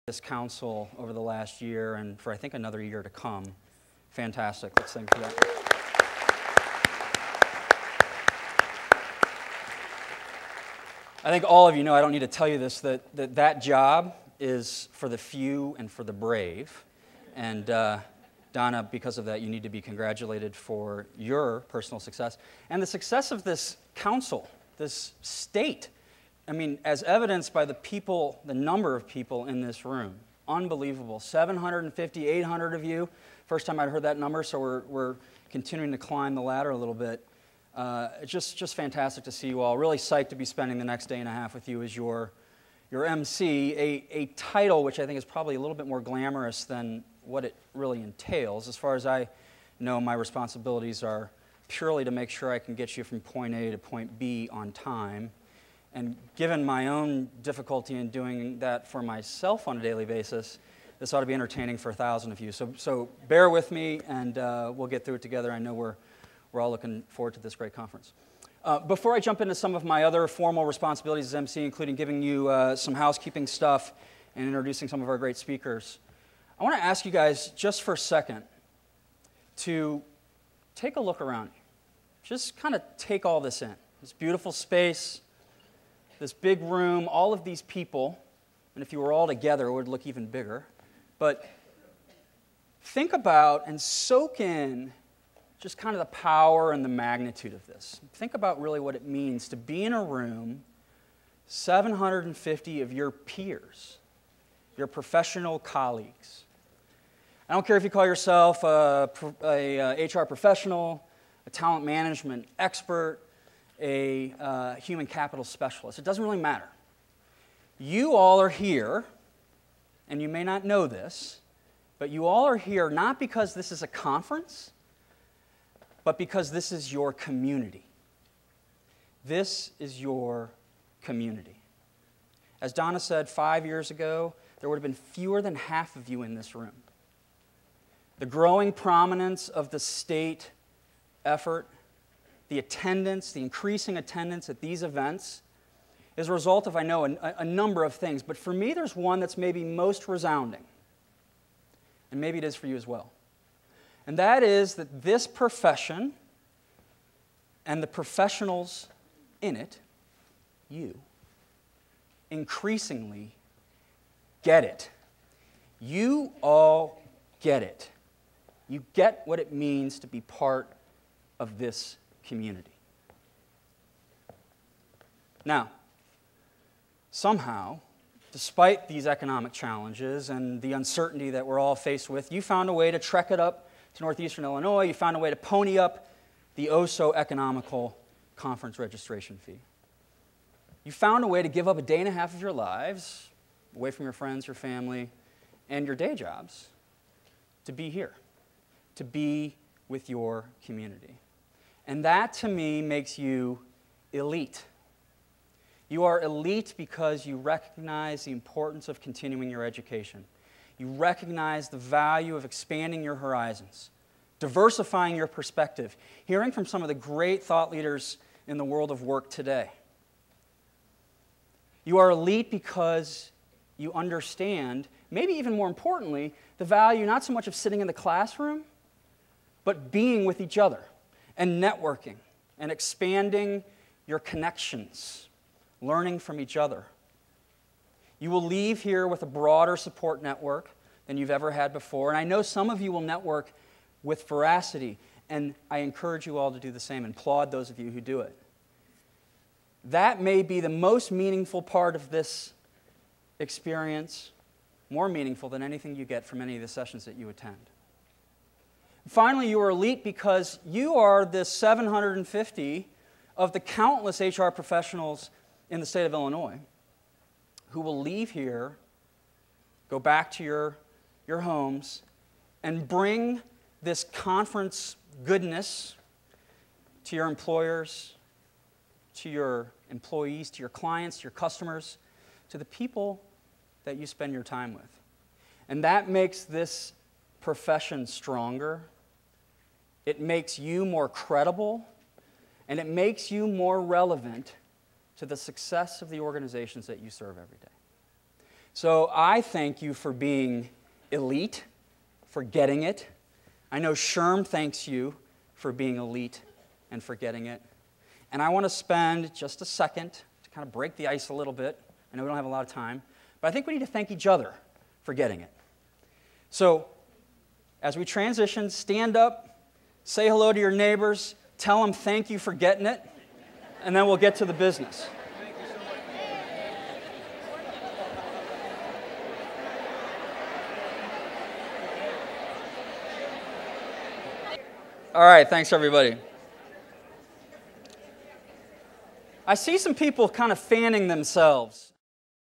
this council over the last year and for I think another year to come. Fantastic. Let's thank you for that. I think all of you know, I don't need to tell you this, that job is for the few and for the brave. And Donna, because of that, you need to be congratulated for your personal success and the success of this council, this state. I mean, as evidenced by the people, the number of people in this room. Unbelievable. 750, 800 of you. First time I'd heard that number, so we're continuing to climb the ladder a little bit. Just fantastic to see you all. Really psyched to be spending the next day and a half with you as your MC, a title which I think is probably a little bit more glamorous than what it really entails. As far as I know, my responsibilities are purely to make sure I can get you from point A to point B on time. And given my own difficulty in doing that for myself on a daily basis, this ought to be entertaining for 1,000 of you. So bear with me, and we'll get through it together. I know we're all looking forward to this great conference. Before I jump into some of my other formal responsibilities as MC, including giving you some housekeeping stuff and introducing some of our great speakers, I want to ask you guys just for a second to take a look around you. Just kind of take all this in. This beautiful space, this big room, all of these people, and if you were all together, it would look even bigger. But think about and soak in just kind of the power and the magnitude of this. Think about really what it means to be in a room, 750 of your peers, your professional colleagues. I don't care if you call yourself a HR professional, a talent management expert, a human capital specialist. It doesn't really matter. You all are here, and you may not know this, but you all are here not because this is a conference, but because this is your community. This is your community. As Donna said 5 years ago, there would have been fewer than half of you in this room. The growing prominence of the state effort, the attendance, the increasing attendance at these events is a result of, I know, a number of things. But for me, there's one that's maybe most resounding. And maybe it is for you as well. And that is that this profession and the professionals in it, you, increasingly get it. You all get it. You get what it means to be part of this community. Now, somehow, despite these economic challenges and the uncertainty that we're all faced with, you found a way to trek it up to northeastern Illinois. You found a way to pony up the oh-so-economical conference registration fee. You found a way to give up a day and a half of your lives, away from your friends, your family, and your day jobs, to be here, to be with your community. And that, to me, makes you elite. You are elite because you recognize the importance of continuing your education. You recognize the value of expanding your horizons, diversifying your perspective, hearing from some of the great thought leaders in the world of work today. You are elite because you understand, maybe even more importantly, the value not so much of sitting in the classroom, but being with each other and networking and expanding your connections, learning from each other. You will leave here with a broader support network than you've ever had before, and I know some of you will network with veracity, and I encourage you all to do the same and applaud those of you who do it. That may be the most meaningful part of this experience, more meaningful than anything you get from any of the sessions that you attend. Finally, you are elite because you are the 750 of the countless HR professionals in the state of Illinois who will leave here, go back to your homes, and bring this conference goodness to your employers, to your employees, to your clients, to your customers, to the people that you spend your time with. And that makes this profession stronger. It makes you more credible, and it makes you more relevant to the success of the organizations that you serve every day. So I thank you for being elite, for getting it. I know Sherm thanks you for being elite and for getting it. And I want to spend just a second to kind of break the ice a little bit. I know we don't have a lot of time, but I think we need to thank each other for getting it. So as we transition, stand up, say hello to your neighbors, tell them thank you for getting it, and then we'll get to the business. All right, thanks everybody. I see some people kind of fanning themselves.